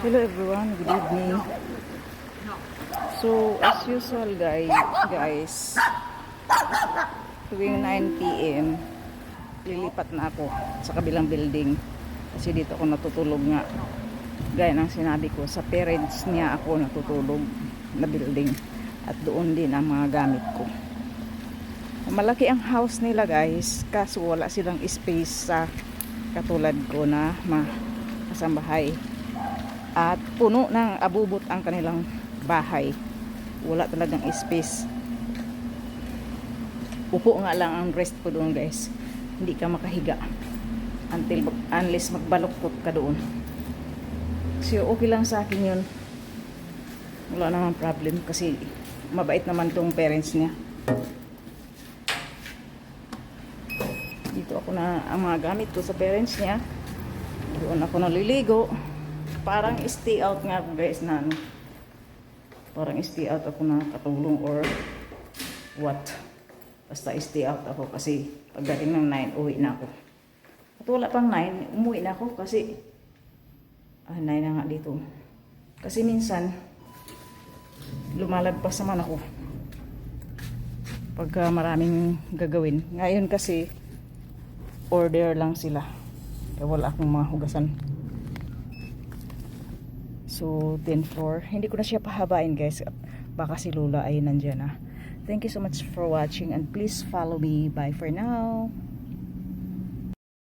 Hello everyone, good evening. So as usual guys, tuwing 9 p.m. lilipat na ako sa kabilang building kasi dito ako natutulog nga. Gaya ng sinabi ko, sa parents niya ako natutulog na building at doon din ang mga gamit ko. Malaki ang house nila guys, kaso wala silang space sa katulad ko na kasambahay. At puno ng abubot ang kanilang bahay. Wala talagang space. Upo nga lang ang rest ko doon guys. Hindi ka makahiga unless magbaluktot ka doon. So okay lang sa akin yun. Wala namang problem kasi mabait naman tong parents niya. Dito ako na ang mga gamit ko sa parents niya. Doon ako naliligo. Parang stay out nga ako guys na ano. Parang stay out ako na katulong or what. Basta stay out ako kasi pagdating ng 9 uwi na ako. At wala pang 9 umuwi na ako kasi 9 na nga dito. Kasi minsan lumalagpas naman ako pagka maraming gagawin. Ngayon kasi order lang sila. Kaya wala akong mga hugasan. So 10:04. Hindi ko na siya pahabain guys. Baka si Lula ay nandyan na. Thank you so much for watching and please follow me. Bye for now.